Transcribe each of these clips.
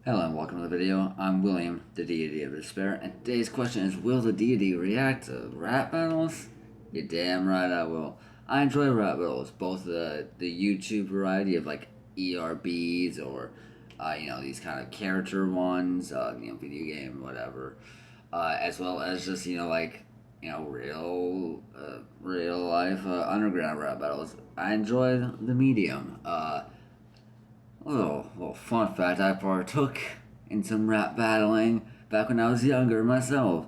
Hello and welcome to the video. I'm William, the Deity of Despair, and today's question is, will the Deity react to rap battles? You're damn right I will. I enjoy rap battles, both the YouTube variety of like ERBs or these kind of character ones, video game, whatever, as well as just real life underground rap battles. I enjoy the medium. Little fun fact, I partook in some rap battling back when I was younger myself.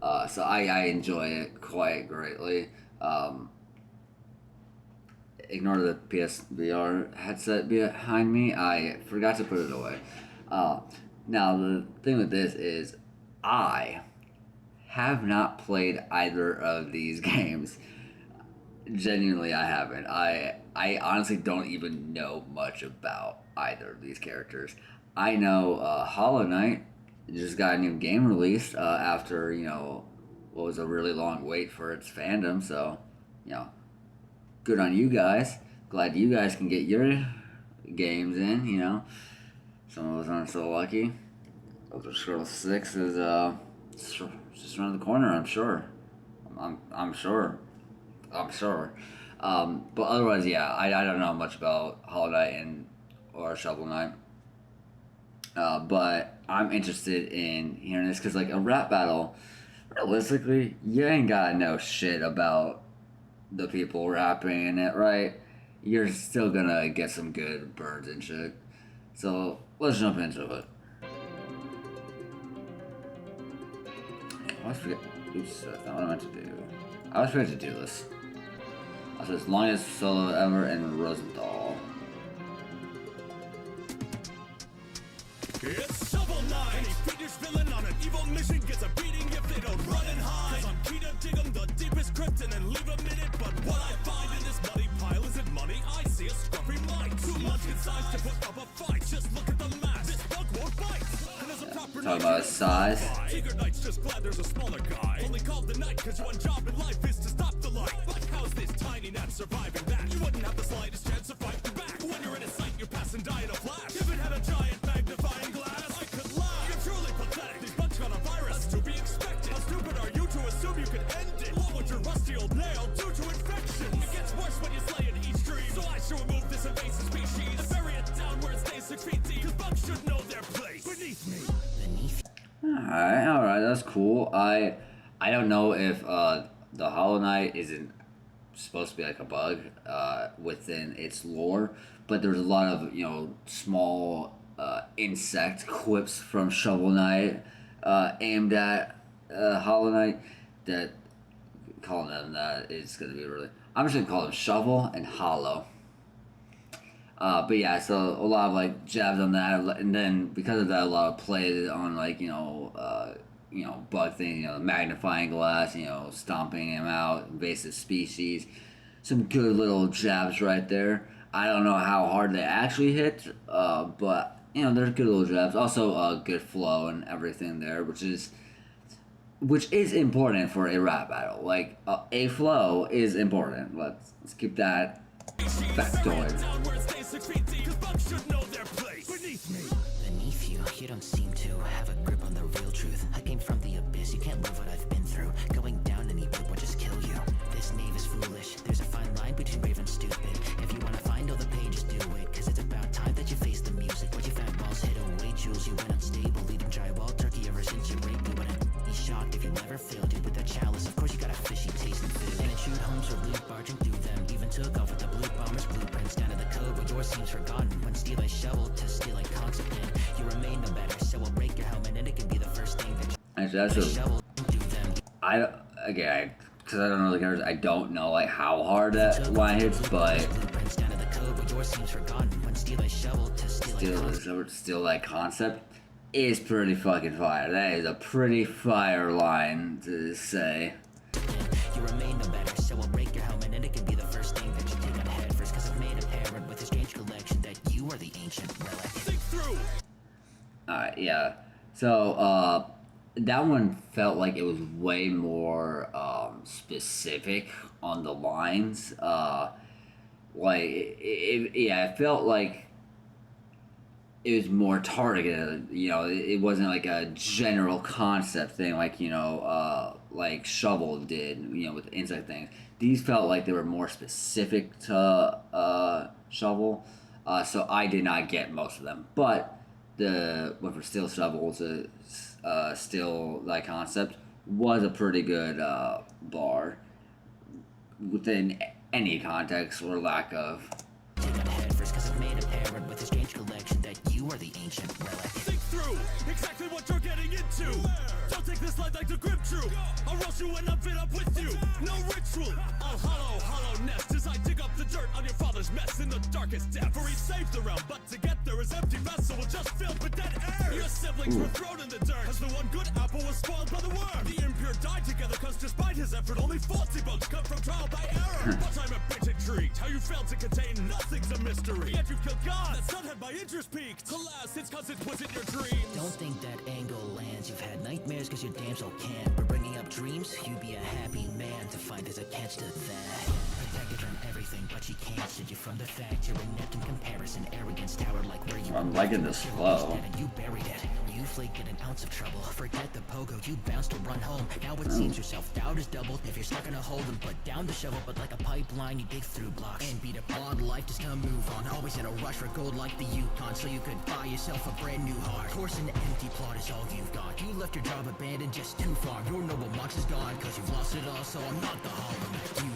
So I enjoy it quite greatly. Ignore the PSVR headset behind me. I forgot to put it away. Now, the thing with this is I have not played either of these games. Genuinely, I haven't. I honestly don't even know much about either of these characters. I know Hollow Knight just got a new game released after what was a really long wait for its fandom. So, good on you guys. Glad you guys can get your games in. Some of us aren't so lucky. Elder Scrolls 6 is just around the corner. I'm sure. I'm sure. I'm sure. But otherwise, yeah, I don't know much about Hollow Knight or Shovel Knight. But I'm interested in hearing this because, like, a rap battle, realistically, you ain't gotta know shit about the people rapping in it, right? You're still gonna get some good birds and shit. So let's jump into it. I always forget. Oops, that's not what I meant to do. I always forget to do this. I said LongestSoloEver and Rosenthal. It's Shovel Knight! Any fiendish villain on an evil mission gets a beating if they don't run and hide. Cause I'm key to dig them the deepest crypt and then leave a minute. But what I find in this muddy pile isn't money. I see a scruffy light. Too much concise to put up a fight. Just look at the mass. This bug won't bite. And there's a proper Talk about his size. Secret Knight's just glad there's a smaller guy. Only called the Knight cause your one job in life is to stop the light. But how's this tiny gnat surviving that? You wouldn't have the slightest chance to fight back. When you're in a sight, you pass and die in a flash. If it had a giant magnifying glass, I could laugh. You're truly pathetic. These bugs got a virus. That's to be expected. How stupid are you to assume you could end it? What would your rusty old nail do to infection? It gets worse when you slay it each dream. So I should remove this invasive species and bury it down where it stays 6 feet deep. Cause bugs should know their place beneath me. Alright, that's cool. I don't know if the Hollow Knight isn't supposed to be like a bug within its lore, but there's a lot of small insect quips from Shovel Knight aimed at Hollow Knight that calling them that is gonna be really. I'm just gonna call them Shovel and Hollow. But yeah, so a lot of like jabs on that, and then because of that, a lot of plays on like bug things, magnifying glass, stomping him out, invasive species. Some good little jabs right there. I don't know how hard they actually hit, but they're good little jabs. Also, good flow and everything there, which is important for a rap battle. Like a flow is important. Let's keep that factoid. Beneath you, you don't seem to have a grip on the real truth. I came from the abyss, you can't live what I've been through. Going down any route will just kill you. This knave is foolish, there's a fine line between brave and stupid. If you wanna find all the pages, do it. Cause it's about time that you face the music. What you found walls hid away, jewels you went unstable. Leading drywall turkey ever since you raped me. Wouldn't be shocked if you never failed, dude, with that chalice. Of course you got a fishy taste in food. And it chewed homes for loot, barging through them. Even took off with the blue bombers blueprints down to the code. But yours seems forgotten. When steel I shovel to steel I constant. You remain no better, so I'll break your helmet and it can be the first thing that Actually, that's a. shovel do them. Because I don't know the characters, I don't know like how hard that line hits, but Blueprints down to the code, but yours seems forgotten. When steel I shovel to steel I constant. still that concept is pretty fucking fire. That is a pretty fire line to say. You remain no better, so I'll break your helmet and it can be the first thing that you take on head first. Cause I've made apparent with a strange collection that you are the ancient relic. Think through. Alright, yeah. So, that one felt like it was way more specific on the lines. It felt like it was more targeted. You know, it wasn't like a general concept thing like like Shovel did. You know, with the insect things. These felt like they were more specific to Shovel, so I did not get most of them. But the what for Still Shovel to still like concept was a pretty good bar within any context or lack of. Take up head first cause I've made apparent with a strange collection that you are the ancient relic. Think through exactly what you're getting into. Don't take this life like the grip true. I'll roast you and I'm fit up with you. No ritual. I'll hollow nest as I dig up the dirt on your father's mess in the darkest depth. For he saved the realm, but to get there his empty vessel will just filled with dead air. Your siblings were thrown in the dirt as the one good apple was spoiled by the worm. The impure died together cause despite his effort only faulty bones come from trial by error. But I'm a bit intrigued how you failed to contain nothing's a mystery. Yet you've killed God. That sun had my interest peaked. Alas, it's cause it was in your dreams. Don't think that angle lands. You've had nightmares cause your damn soul can't. But bringing up dreams, you'd be a happy man to find there's a catch to that. Protected from everything, but she can't shade you from the fact you're inept in comparison. Arrogance towered like where you I'm liking this flow. And you buried it. You flaked in an ounce of trouble. Forget the pogo, you bounced to run home. Now it seems your self-doubt is doubled. If you're stuck in a hole, then put down the shovel. But like a pipeline, you dig through blocks and beat a odd life just to move on. Always in a rush for gold like the Yukon, so you could buy yourself a brand new heart. Course an empty plot is all you've got. You left your job abandoned just too far. Your noble mox is gone, cause you've lost it all. So I'm not the hollow that you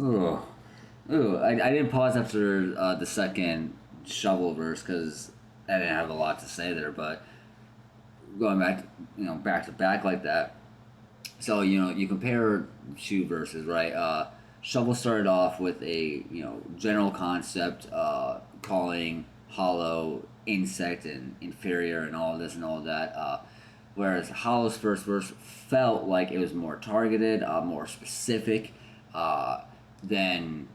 are. Ooh, I didn't pause after the second Shovel verse because I didn't have a lot to say there, but going back, back to back like that. So you compare two verses, right? Shovel started off with a general concept, calling Hollow insect and inferior and all this and all that. Whereas Hollow's first verse felt like it was more targeted, more specific. Then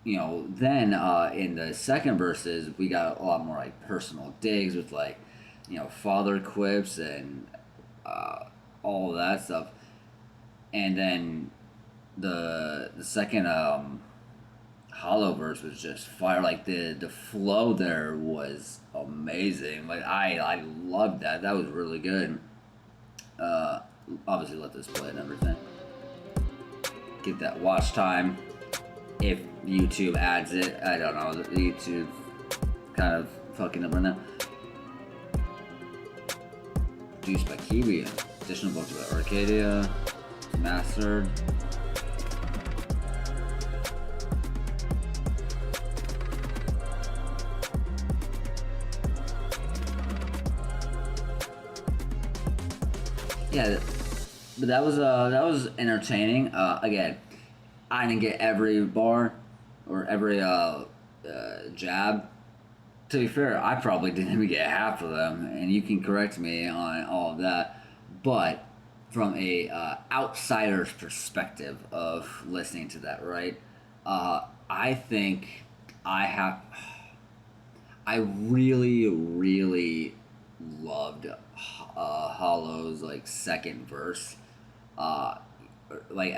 in the second verses we got a lot more like personal digs with like father quips and all of that stuff, and then the second Hollow verse was just fire. Like the flow there was amazing. Like I loved that. That was really good. Obviously let this play and everything. Get that watch time. If YouTube adds it, I don't know. YouTube kind of fucking up right now. Produced by Kiwi. Additional books by Arcadia. Mastered. Yeah, but that was entertaining. Again, I didn't get every bar or every jab. To be fair, I probably didn't even get half of them, and you can correct me on all of that. But from a outsider's perspective of listening to that, right? I think I really, really loved Hollow's like second verse. Like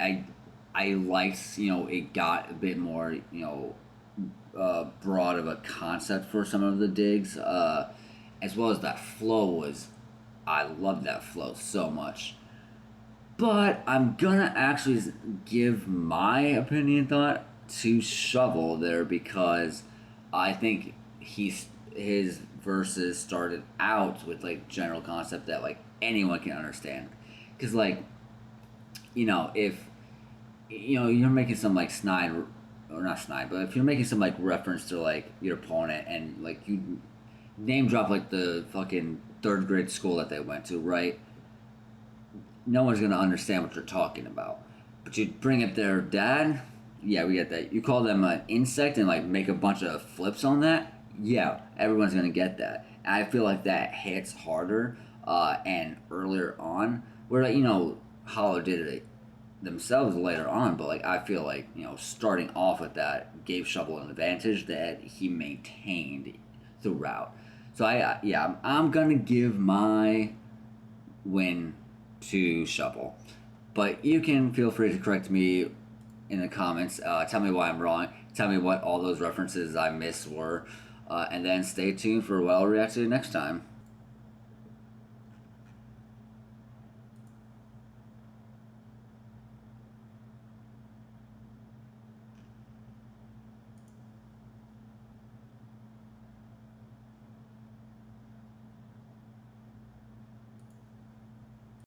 I liked, it got a bit more, broad of a concept for some of the digs, as well as that flow I loved that flow so much. But I'm gonna actually give my opinion thought to Shovel there because I think his verses started out with like general concept that like anyone can understand. Cause like, if you're making some like snide, or not snide, but if you're making some like reference to like your opponent and like you name drop like the fucking third grade school that they went to, right? No one's gonna understand what you're talking about. But you bring up their dad, yeah, we get that. You call them an insect and like make a bunch of flips on that, yeah, everyone's gonna get that. And I feel like that hits harder and earlier on, where like Hollow did it themselves later on, but like I feel like starting off with that gave Shovel an advantage that he maintained throughout. So I'm gonna give my win to Shovel, but you can feel free to correct me in the comments. Tell me why I'm wrong. Tell me what all those references I missed were. And then stay tuned for what I'll react to next time.